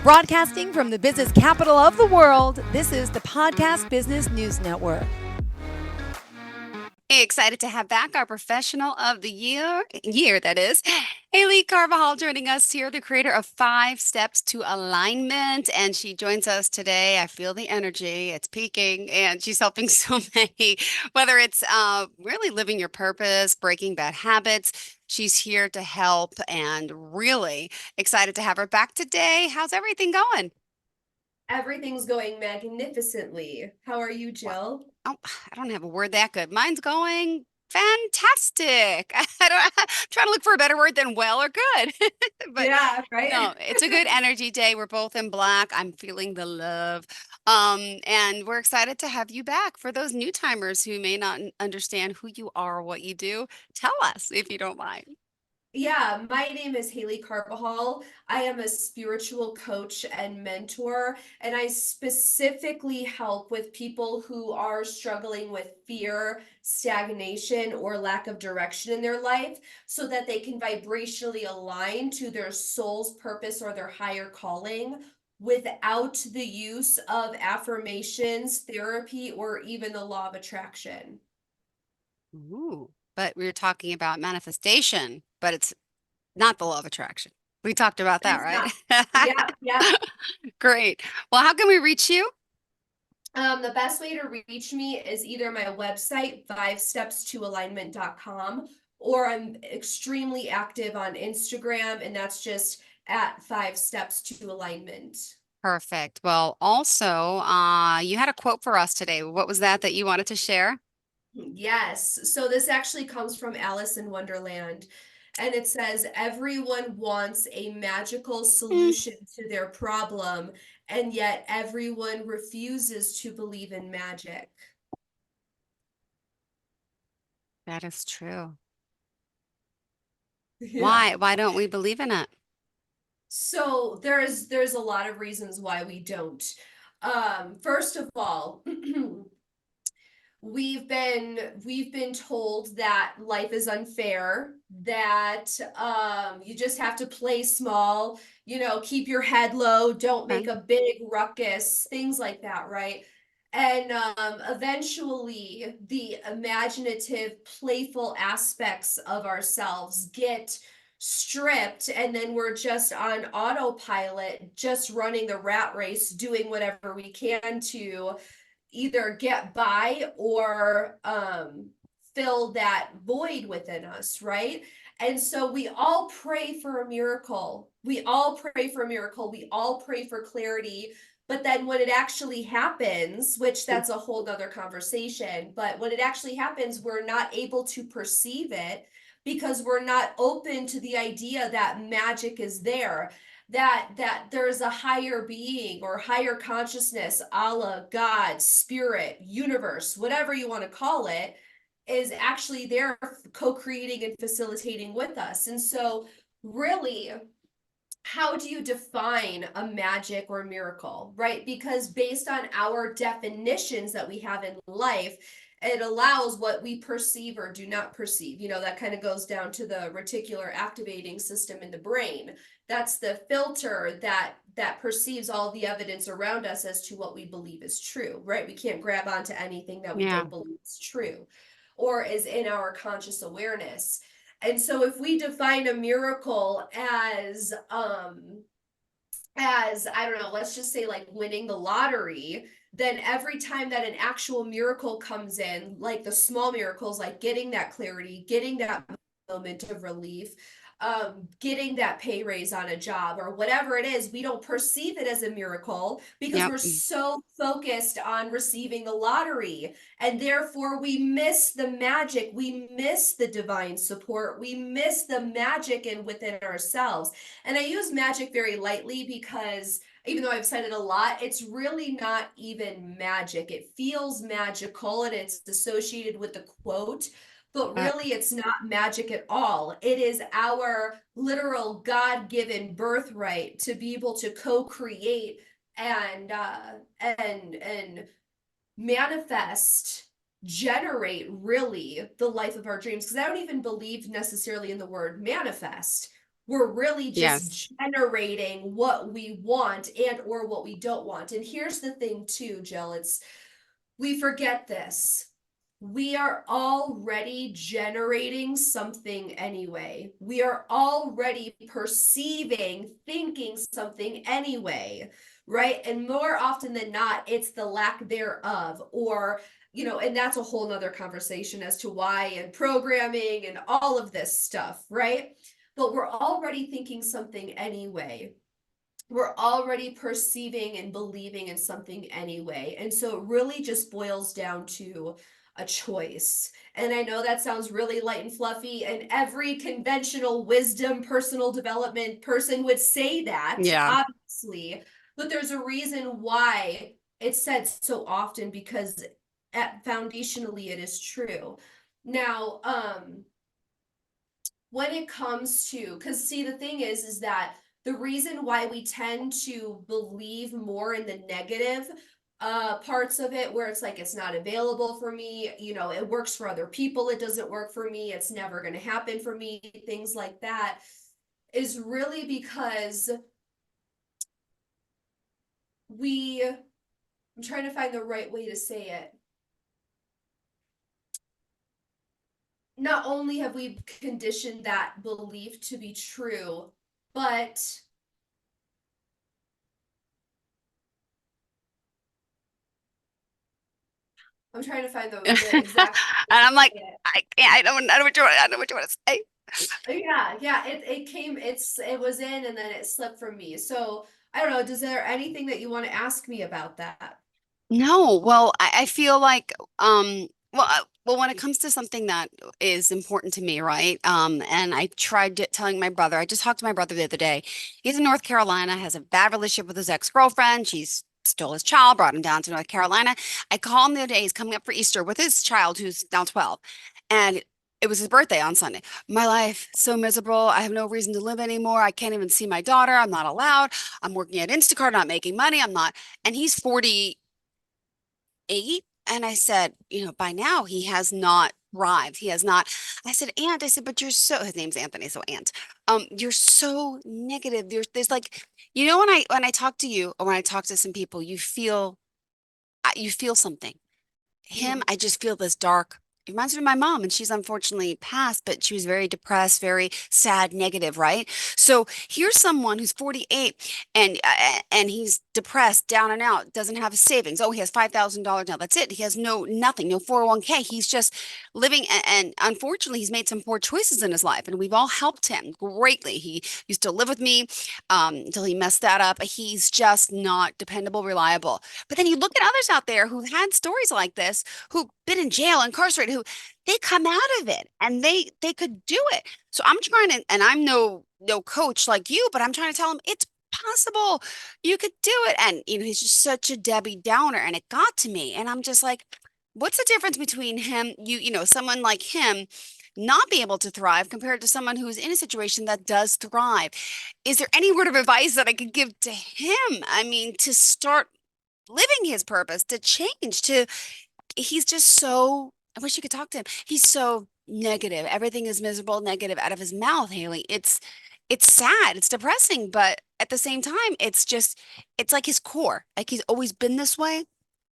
Broadcasting from the business capital of the world, this is the Podcast Business News Network. Hey, excited to have back our professional of the year that is, Haley Carbajal joining us here, the creator of 5 Steps to Alignment. And she joins us today. I feel the energy, it's peaking, and she's helping so many, whether it's really living your purpose, breaking bad habits. She's here to help and really excited to have her back today. How's everything going? Everything's going magnificently. How are you, Well, Jill? oh, I don't have a word that good. Mine's going fantastic. I'm trying to look for a better word than well or good. But Yeah, right? no, it's a good energy day. We're both in black. I'm feeling the love. And we're excited to have you back. For those new timers who may not understand who you are or what you do, tell us if you don't mind. Yeah, my name is Haley Carbajal. I am a spiritual coach and mentor, and I specifically help with people who are struggling with fear, stagnation, or lack of direction in their life so that they can vibrationally align to their soul's purpose or their higher calling without the use of affirmations, therapy, or even the law of attraction. Ooh, but we were talking about manifestation, but it's not the law of attraction. We talked about that, It's right? not. Yeah, yeah. Great. Well, how can we reach you? The best way to reach me is either my website, 5stepstoalignment.com, or I'm extremely active on Instagram, and that's just at 5steps to alignment. Perfect. Well, also, you had a quote for us today. What was that you wanted to share? Yes, so this actually comes from Alice in Wonderland, and it says, everyone wants a magical Mm, solution to their problem, and yet everyone refuses to believe in magic. that is true. Yeah. Why don't we believe in it? So there's a lot of reasons why we don't. First of all, we've been told that life is unfair, that you just have to play small, keep your head low, don't make Okay. a big ruckus, things like that, right? And eventually the imaginative, playful aspects of ourselves get stripped, and then we're just on autopilot, just running the rat race, doing whatever we can to either get by or fill that void within us, right? And so we all pray for a miracle. We all pray for a miracle. We all pray for clarity. But then when it actually happens, which Mm, that's a whole nother conversation, but when it actually happens, we're not able to perceive it because we're not open to the idea that magic is there, that there's a higher being or higher consciousness, Allah, God, spirit, universe, whatever you want to call it, is actually there co-creating and facilitating with us. And so really, how do you define a magic or miracle, right? Because based on our definitions that we have in life, it allows what we perceive or do not perceive. That kind of goes down to the reticular activating system in the brain. That's the filter that perceives all the evidence around us as to what we believe is true, right? We can't grab onto anything that we yeah. don't believe is true or is in our conscious awareness. And so if we define a miracle as I don't know, let's just say like winning the lottery, then every time that an actual miracle comes in, like the small miracles, like getting that clarity, getting that moment of relief, getting that pay raise on a job or whatever it is, we don't perceive it as a miracle because Yep. we're so focused on receiving the lottery. And therefore, we miss the magic. We miss the divine support. We miss the magic in within ourselves. And I use magic very lightly because even though I've said it a lot, it's really not even magic. It feels magical and it's associated with the quote, but Uh, really it's not magic at all. It is our literal God-given birthright to be able to co-create and manifest, generate really the life of our dreams, because I don't even believe necessarily in the word manifest, We're really Yes. just generating what we want and or what we don't want. And here's the thing too, Jill, it's we forget this. We are already generating something anyway. We are already perceiving, thinking something anyway, right? And more often than not, it's the lack thereof, or, and that's a whole nother conversation as to why and programming and all of this stuff, right? But we're already thinking something anyway. We're already perceiving and believing in something anyway. And so it really just boils down to a choice. And I know that sounds really light and fluffy, and every conventional wisdom, personal development person would say that, Yeah. obviously. But there's a reason why it's said so often, because foundationally it is true. Now, when it comes to, because see, the thing is that the reason why we tend to believe more in the negative parts of it, where it's like it's not available for me, it works for other people, it doesn't work for me, it's never going to happen for me, things like that, is really because I'm trying to find the right way to say it. Not only have we conditioned that belief to be true, but I'm trying to find the And exact way to I'm like, say it. I can't, I know what you want, I know what you want to say. Yeah, it was in and then it slipped from me. So I don't know, is there anything that you want to ask me about that? No, well, I feel like, when it comes to something that is important to me, right? And I tried telling my brother, I just talked to my brother the other day. He's in North Carolina, has a bad relationship with his ex-girlfriend. She's stole his child, brought him down to North Carolina. I call him the other day, he's coming up for Easter with his child, who's now 12. And it was his birthday on Sunday. My life, so miserable. I have no reason to live anymore. I can't even see my daughter. I'm not allowed. I'm working at Instacart, not making money. I'm not. And he's 48. And I said, by now he has not thrived. He has not. I said, Aunt, I said, but you're so, his name's Anthony, so Aunt, you're so negative. There's like, when I talk to you or when I talk to some people, you feel something. Him, Mhm. I just feel this dark. It reminds me of my mom, and she's unfortunately passed, but she was very depressed, very sad, negative, right? So here's someone who's 48 and he's depressed, down and out, doesn't have a savings. Oh, he has $5,000 now. That's it. He has nothing, no 401k. He's just living, and unfortunately, he's made some poor choices in his life, and we've all helped him greatly. He used to live with me until he messed that up. He's just not dependable, reliable. But then you look at others out there who had stories like this, who've been in jail, incarcerated, who they come out of it and they could do it. So I'm trying to, and I'm no coach like you, but I'm trying to tell him it's possible. You could do it. And he's just such a Debbie Downer, and it got to me. And I'm just like, what's the difference between him, someone like him not be able to thrive compared to someone who's in a situation that does thrive? Is there any word of advice that I could give to him? I mean, to start living his purpose, to change, he's just so, I wish you could talk to him. He's so negative. Everything is miserable, negative out of his mouth, Haley. It's sad, it's depressing, but at the same time, it's like his core. Like he's always been this way.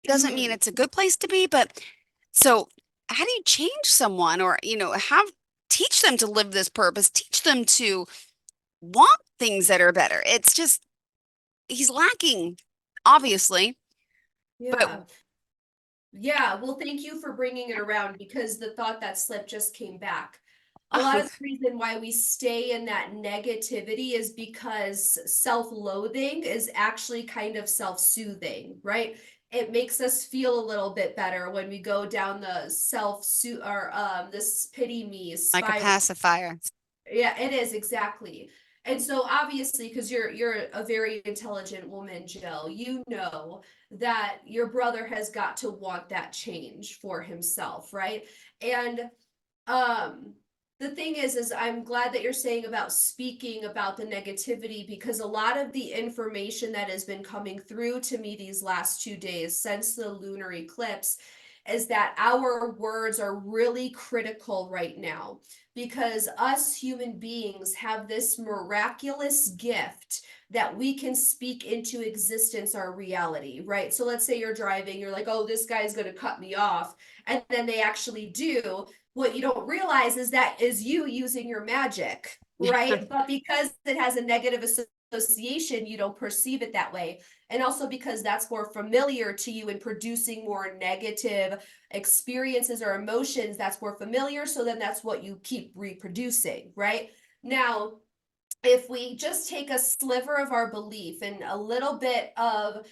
Doesn't mean Mhm. it's a good place to be, but so how do you change someone or, have teach them to live this purpose, teach them to want things that are better? It's just he's lacking, obviously, but Yeah. Yeah, well, thank you for bringing it around, because the thought that slipped just came back. A lot of the reason why we stay in that negativity is because self-loathing is actually kind of self-soothing, right? It makes us feel a little bit better when we go down the self-soothe or this pity me like a spiral. pacifier. Yeah, it is exactly. And so obviously, because you're a very intelligent woman, Jill, you know that your brother has got to want that change for himself, right? And um the thing is I'm glad that you're saying about speaking about the negativity, because a lot of the information that has been coming through to me these last 2 days since the lunar eclipse is that our words are really critical right now. because us human beings have this miraculous gift that we can speak into existence our reality, right? So let's say you're driving, you're like, oh, this guy's going to cut me off. And then they actually do. What you don't realize is that is you using your magic, right? But because it has a negative association, you don't perceive it that way. And also because that's more familiar to you and producing more negative experiences or emotions, that's more familiar. So then that's what you keep reproducing, right? Now, if we just take a sliver of our belief and a little bit of,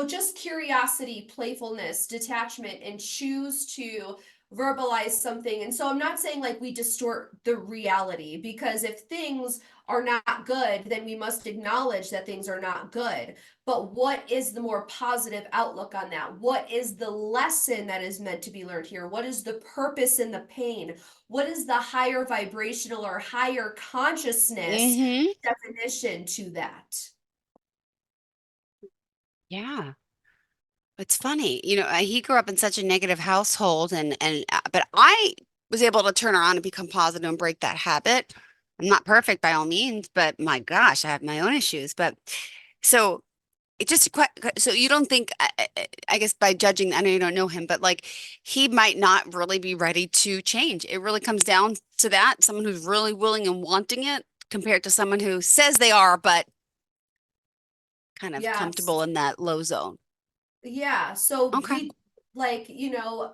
just curiosity, playfulness, detachment, and choose to verbalize something. And so I'm not saying like we distort the reality, because if things are not good, then we must acknowledge that things are not good. But what is the more positive outlook on that? What is the lesson that is meant to be learned here? What is the purpose in the pain? What is the higher vibrational or higher consciousness Mm-hmm. definition to that? Yeah. It's funny, he grew up in such a negative household but I was able to turn around and become positive and break that habit. I'm not perfect by all means, but my gosh, I have my own issues. But so it just quite, so you don't think, I guess by judging, I know you don't know him, but like he might not really be ready to change. It really comes down to that, someone who's really willing and wanting it compared to someone who says they are, but kind of Yes. comfortable in that low zone. Yeah. So Okay. we like,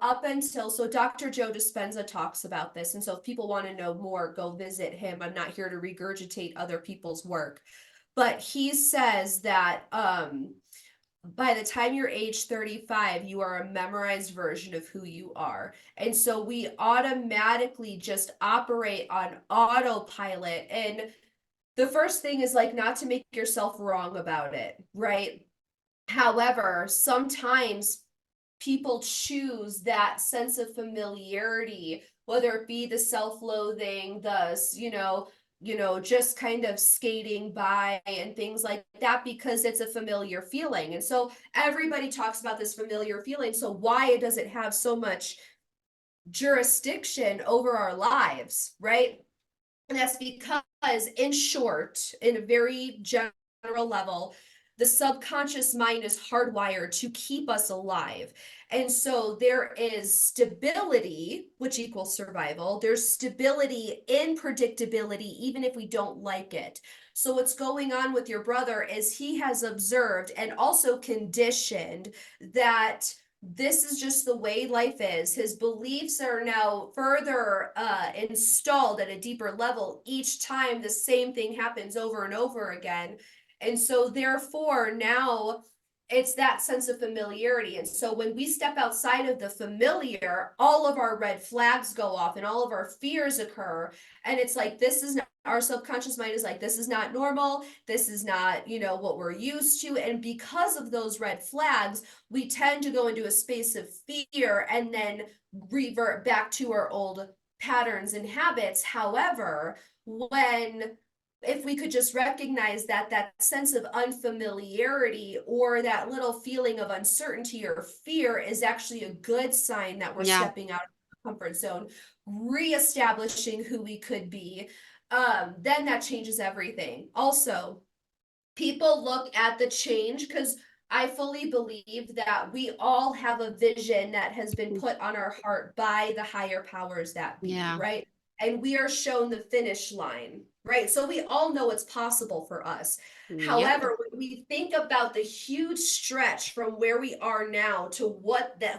up until so Dr. Joe Dispenza talks about this. And so if people want to know more, go visit him. I'm not here to regurgitate other people's work. But he says that by the time you're age 35, you are a memorized version of who you are. And so we automatically just operate on autopilot. And the first thing is like not to make yourself wrong about it, right? However, sometimes people choose that sense of familiarity, whether it be the self-loathing, just kind of skating by and things like that, because it's a familiar feeling. And so everybody talks about this familiar feeling. So why does it have so much jurisdiction over our lives, right? And that's because, in short, in a very general level, the subconscious mind is hardwired to keep us alive. And so there is stability, which equals survival. There's stability in predictability, even if we don't like it. So, what's going on with your brother is he has observed and also conditioned that this is just the way life is. His beliefs are now further installed at a deeper level each time the same thing happens over and over again. And so, therefore, now it's that sense of familiarity. And so, when we step outside of the familiar, all of our red flags go off and all of our fears occur. And it's like, this is not, our subconscious mind is like, this is not normal. This is not, what we're used to. And because of those red flags, we tend to go into a space of fear and then revert back to our old patterns and habits. However, when if we could just recognize that sense of unfamiliarity or that little feeling of uncertainty or fear is actually a good sign that we're Yeah. stepping out of the comfort zone, reestablishing who we could be, then that changes everything. Also, people look at the change because I fully believe that we all have a vision that has been put on our heart by the higher powers that be, Yeah. right? And we are shown the finish line, right? So we all know it's possible for us. Yep. However, when we think about the huge stretch from where we are now to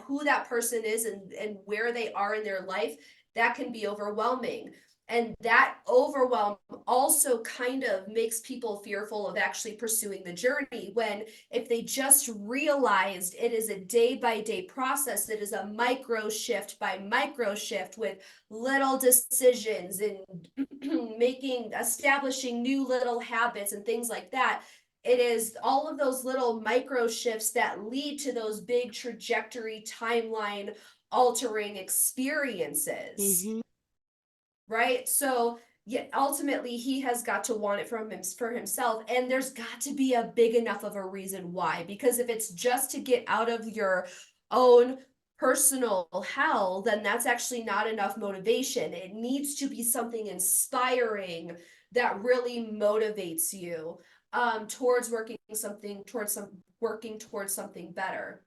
who that person is and where they are in their life, that can be overwhelming. And that overwhelm also kind of makes people fearful of actually pursuing the journey, when if they just realized it is a day by day process, it is a micro shift by micro shift with little decisions and establishing new little habits and things like that. It is all of those little micro shifts that lead to those big trajectory timeline altering experiences, Hmm. right? So yeah, ultimately he has got to want it from him for himself, and there's got to be a big enough of a reason why. Because if it's just to get out of your own personal hell, then that's actually not enough motivation. It needs to be something inspiring that really motivates you towards working towards something better.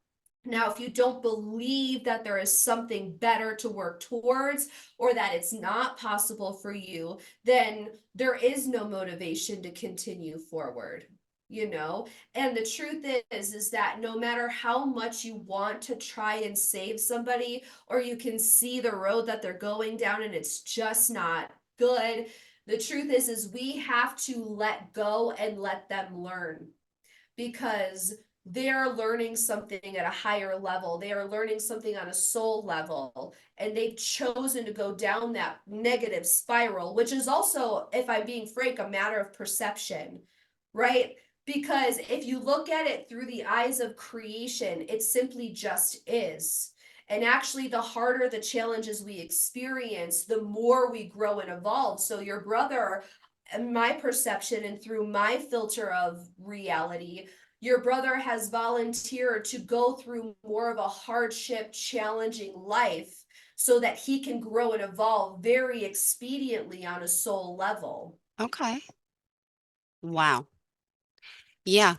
Now, if you don't believe that there is something better to work towards, or that it's not possible for you, then there is no motivation to continue forward, you know? And the truth is that no matter how much you want to try and save somebody, or you can see the road that they're going down and it's just not good, the truth is we have to let go and let them learn, because they're learning something at a higher level. They are learning something on a soul level, and they've chosen to go down that negative spiral, which is also, if I'm being frank, a matter of perception, right? Because if you look at it through the eyes of creation, it simply just is. And actually, the harder the challenges we experience, the more we grow and evolve. So your brother, my perception and through my filter of reality, your brother has volunteered to go through more of a hardship, challenging life so that he can grow and evolve very expediently on a soul level. Okay. Wow. Yeah.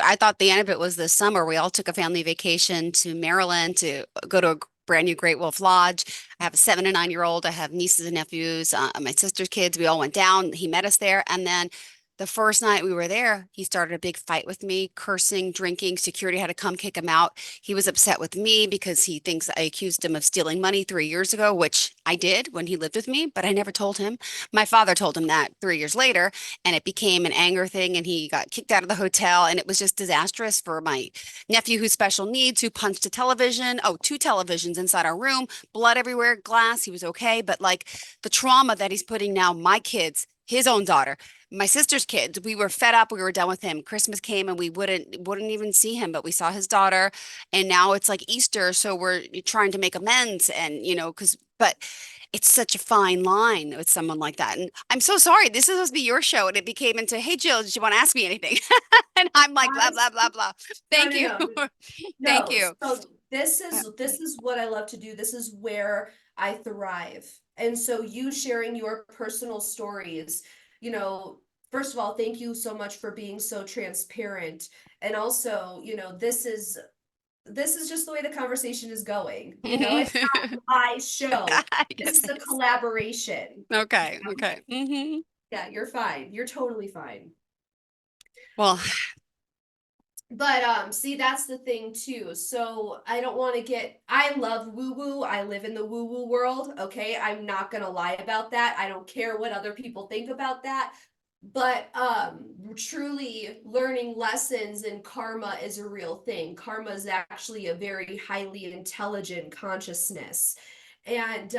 I thought the end of it was this summer. We all took a family vacation to Maryland to go to a brand new Great Wolf Lodge. I have a 7 and 9 year old. I have nieces and nephews, my sister's kids. We all went down. He met us there. And then the first night we were there, he started a big fight with me, cursing, drinking. Security had to come kick him out. He was upset with me because he thinks I accused him of stealing money 3 years ago, which I did when he lived with me, but I never told him. My father told him that 3 years later, and it became an anger thing, and he got kicked out of the hotel, and it was just disastrous for my nephew who's special needs, who punched a television, two televisions inside our room, blood everywhere, glass. He was okay, but like the trauma that he's putting now, my kids, his own daughter, my sister's kids, we were fed up. We were done with him. Christmas came and we wouldn't even see him, but we saw his daughter, and now it's like Easter, so we're trying to make amends, and because but it's such a fine line with someone like that. And I'm so sorry. This is supposed to be your show, and it became into, hey, Jill, did you want to ask me anything? And I'm like, blah, blah, blah, blah. No, Thank no, you. no. Thank No. you. So this is what I love to do. This is where I thrive. And so you sharing your personal stories, first of all, thank you so much for being so transparent. And also, this is just the way the conversation is going. It's not my show. This Yes, is a it is. collaboration. Okay. Okay. Yeah, you're fine. You're totally fine. Well, But see, that's the thing too. So I don't want to I love woo woo. I live in the woo woo world, okay? I'm not going to lie about that. I don't care what other people think about that. But truly learning lessons in karma is a real thing. Karma is actually a very highly intelligent consciousness. And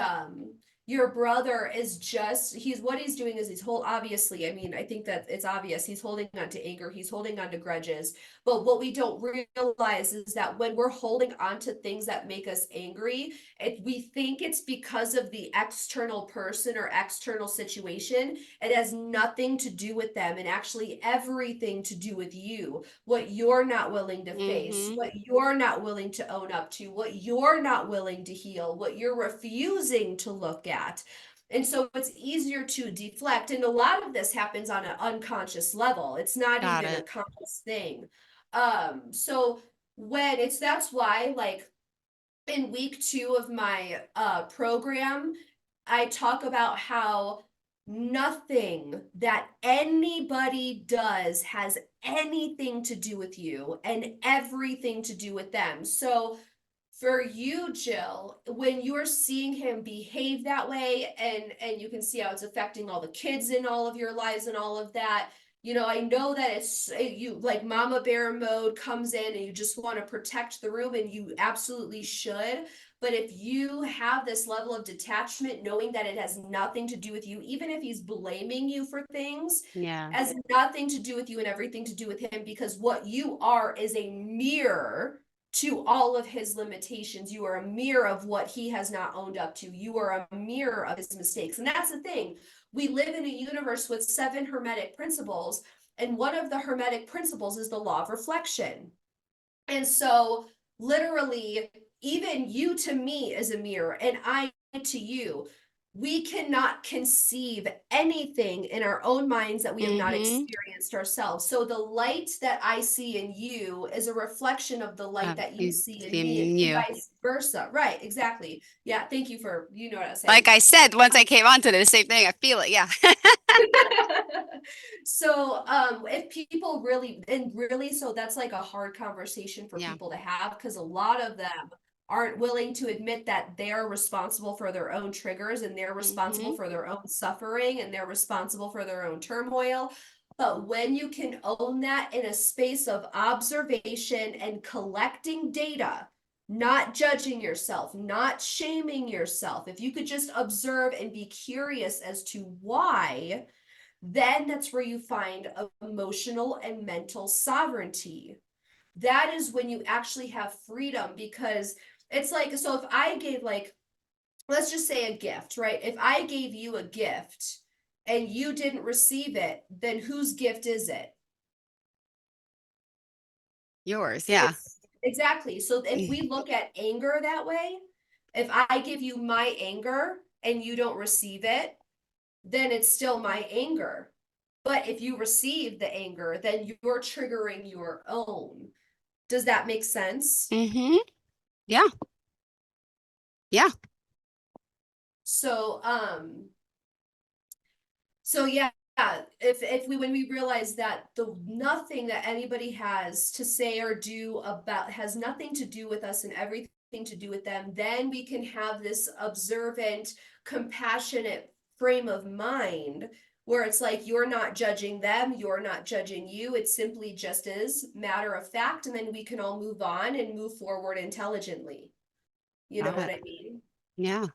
your brother is he's what he's doing is obviously, I mean, I think that it's obvious he's holding on to anger, he's holding on to grudges. But what we don't realize is that when we're holding on to things that make us angry, we think it's because of the external person or external situation. It has nothing to do with them, and actually everything to do with you. What you're not willing to face, hmm what you're not willing to own up to, what you're not willing to heal, what you're refusing to look at. And so it's easier to deflect. And a lot of this happens on an unconscious level. It's not got even a it. conscious thing. So that's why, like, in week 2 of my program, I talk about how nothing that anybody does has anything to do with you and everything to do with them. So for you, Jill, when you're seeing him behave that way, and you can see how it's affecting all the kids in all of your lives and all of that, I know that it's you, like, mama bear mode comes in and you just want to protect the room, and you absolutely should. But if you have this level of detachment, knowing that it has nothing to do with you, even if he's blaming you for things, Yeah. has nothing to do with you and everything to do with him, because what you are is a mirror to all of his limitations. You are a mirror of what he has not owned up to. You are a mirror of his mistakes. And that's the thing. We live in a universe with 7 hermetic principles, and one of the hermetic principles is the law of reflection. And so literally even you to me is a mirror, and I to you. We cannot conceive anything in our own minds that we have not Mm-hmm. experienced ourselves. So the light that I see in you is a reflection of the light that you You see in me, seeing and you. vice versa. Right, exactly. Yeah, thank you for, you know what I was saying. Like I said, once I came onto the same thing, I feel it. Yeah. So if people really, and really, so that's like a hard conversation for Yeah. people to have, because a lot of them aren't willing to admit that they're responsible for their own triggers, and they're responsible Mm-hmm. for their own suffering, and they're responsible for their own turmoil. But when you can own that in a space of observation and collecting data, not judging yourself, not shaming yourself, if you could just observe and be curious as to why, then that's where you find emotional and mental sovereignty. That is when you actually have freedom, because it's like, so if I gave, like, let's just say a gift, right? If I gave you a gift and you didn't receive it, then whose gift is it? Yours. Yeah. It's exactly. So if we look at anger that way, if I give you my anger and you don't receive it, then it's still my anger. But if you receive the anger, then you're triggering your own. Does that make sense? Mm-hmm. Yeah. Yeah. So, yeah, if we when we realize that the nothing that anybody has to say or do about has nothing to do with us and everything to do with them, then we can have this observant, compassionate frame of mind where it's like you're not judging them, you're not judging you. It simply just is matter of fact, and then we can all move on and move forward intelligently. You know Got what it. I mean? Yeah.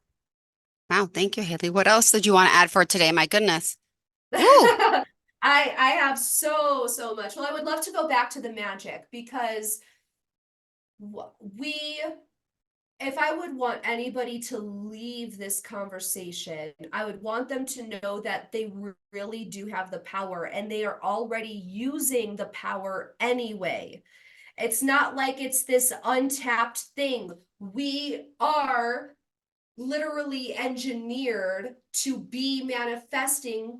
Wow. Thank you, Haley. What else did you want to add for today? My goodness. Woo. I have so much. Well, I would love to go back to the magic, because we if I would want anybody to leave this conversation, I would want them to know that they really do have the power, and they are already using the power anyway. It's not like it's this untapped thing. We are literally engineered to be manifestation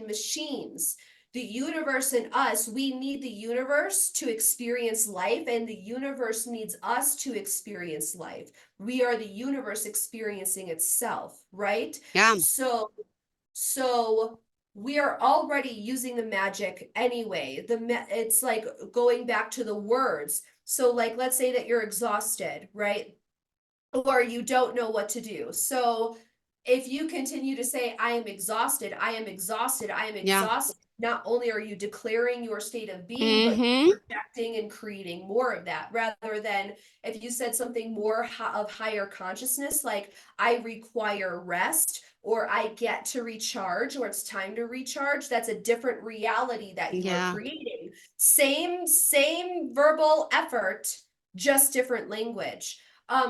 machines. The universe and us, we need the universe to experience life, and the universe needs us to experience life. We are the universe experiencing itself, right? Yeah. So so we are already using the magic anyway. It's like going back to the words. So like, let's say that you're exhausted, right? Or you don't know what to do. So if you continue to say, I am exhausted, I am exhausted, I am Yeah. exhausted, not only are you declaring your state of being, but Mm-hmm. projecting and creating more of that, rather than if you said something more of higher consciousness, like I require rest, or I get to recharge, or it's time to recharge. That's a different reality that you are Yeah. creating. Same verbal effort, just different language.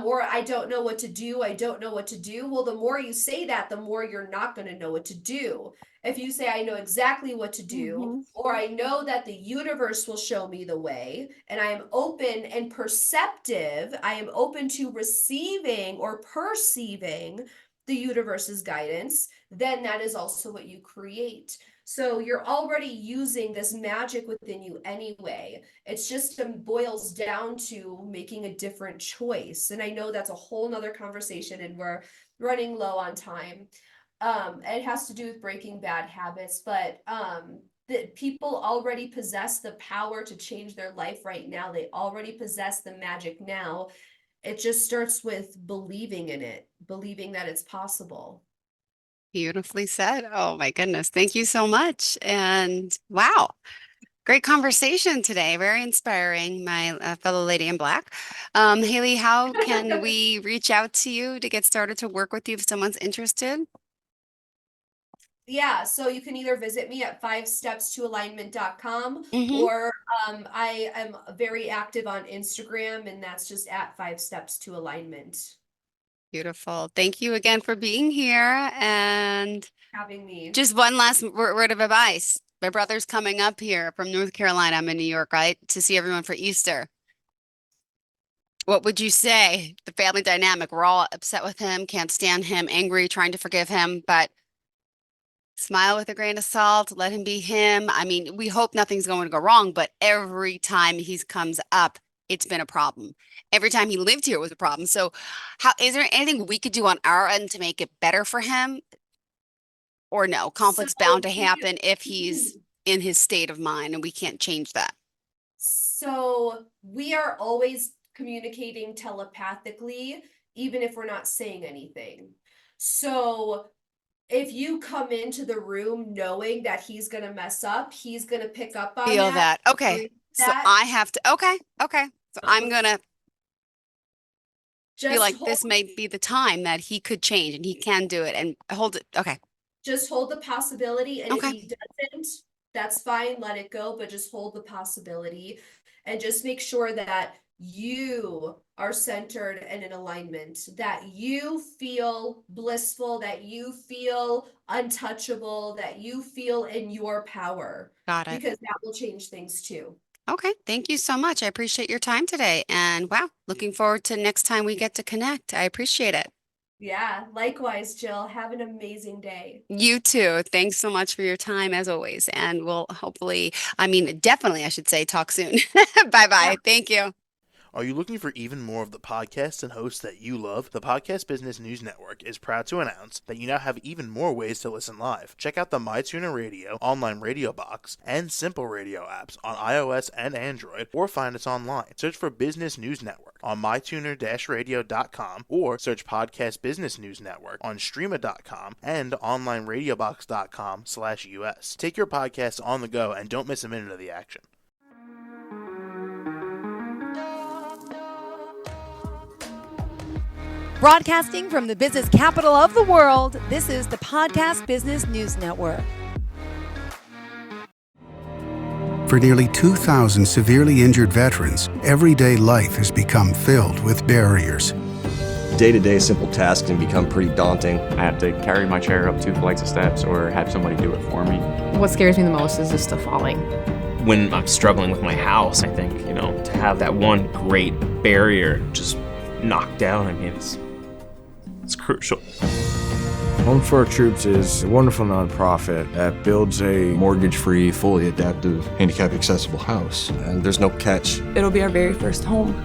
Or I don't know what to do. I don't know what to do. Well, the more you say that, the more you're not going to know what to do. If you say, I know exactly what to do, Mm-hmm. or I know that the universe will show me the way, and I am open and perceptive, I am open to receiving or perceiving the universe's guidance, then that is also what you create. So you're already using this magic within you anyway. It's just boils down to making a different choice. And I know that's a whole nother conversation, and we're running low on time. It has to do with breaking bad habits, but that people already possess the power to change their life right now. They already possess the magic now. It just starts with believing in it, believing that it's possible. Beautifully said. Oh my goodness. Thank you so much. And wow. Great conversation today. Very inspiring, my fellow lady in black. Haley, how can we reach out to you to get started to work with you if someone's interested? Yeah, so you can either visit me at 5stepstoalignment.com, Mm-hmm. or I am very active on Instagram, and that's just at 5steps to alignment. Beautiful. Thank you again for being here. And Having me. just one last word of advice. My brother's coming up here from North Carolina. I'm in New York, right? To see everyone for Easter. What would you say? The family dynamic, we're all upset with him, can't stand him, angry, trying to forgive him, but smile with a grain of salt, let him be him. I mean, we hope nothing's going to go wrong, but every time he comes up, it's been a problem. Every time he lived here was a problem. So, how is there anything we could do on our end to make it better for him? Or no, So conflict's bound to happen if he's in his state of mind and we can't change that. So we are always communicating telepathically, even if we're not saying anything. So if you come into the room knowing that he's gonna mess up, he's gonna pick up on Feel that. Okay. bring So that. I have to, okay. So I'm gonna feel Just like hold, this may be the time that he could change and he can do it and hold it. Okay. just hold the possibility, and if Okay. he doesn't, that's fine, let it go, but just hold the possibility. And just make sure that you are centered and in alignment, that you feel blissful, that you feel untouchable, that you feel in your power, Got it. because that will change things too. Okay. Thank you so much. I appreciate your time today. And wow, looking forward to next time we get to connect. I appreciate it. Yeah, likewise, Jill. Have an amazing day. You too. Thanks so much for your time as always. And we'll hopefully, definitely, I should say, talk soon. Bye bye. Thank you. Are you looking for even more of the podcasts and hosts that you love? The Podcast Business News Network is proud to announce that you now have even more ways to listen live. Check out the MyTuner Radio, online radio box, and Simple Radio apps on iOS and Android, or find us online. Search for Business News Network on mytuner-radio.com, or search Podcast Business News Network on streama.com and onlineradiobox.com/US. Take your podcast on the go and don't miss a minute of the action. Broadcasting from the business capital of the world, this is the Podcast Business News Network. For nearly 2,000 severely injured veterans, everyday life has become filled with barriers. Day-to-day simple tasks can become pretty daunting. I have to carry my chair up 2 flights of steps or have somebody do it for me. What scares me the most is just the falling. When I'm struggling with my house, I think, to have that one great barrier just knocked down, it's crucial. Home for Our Troops is a wonderful nonprofit that builds a mortgage-free, fully adaptive, handicap-accessible house. And there's no catch. It'll be our very first home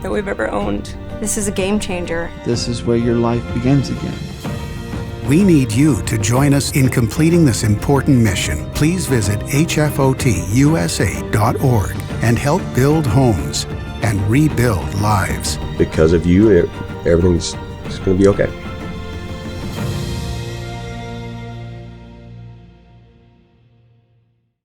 that we've ever owned. This is a game changer. This is where your life begins again. We need you to join us in completing this important mission. Please visit hfotusa.org and help build homes and rebuild lives. Because of you, everything's going to be okay.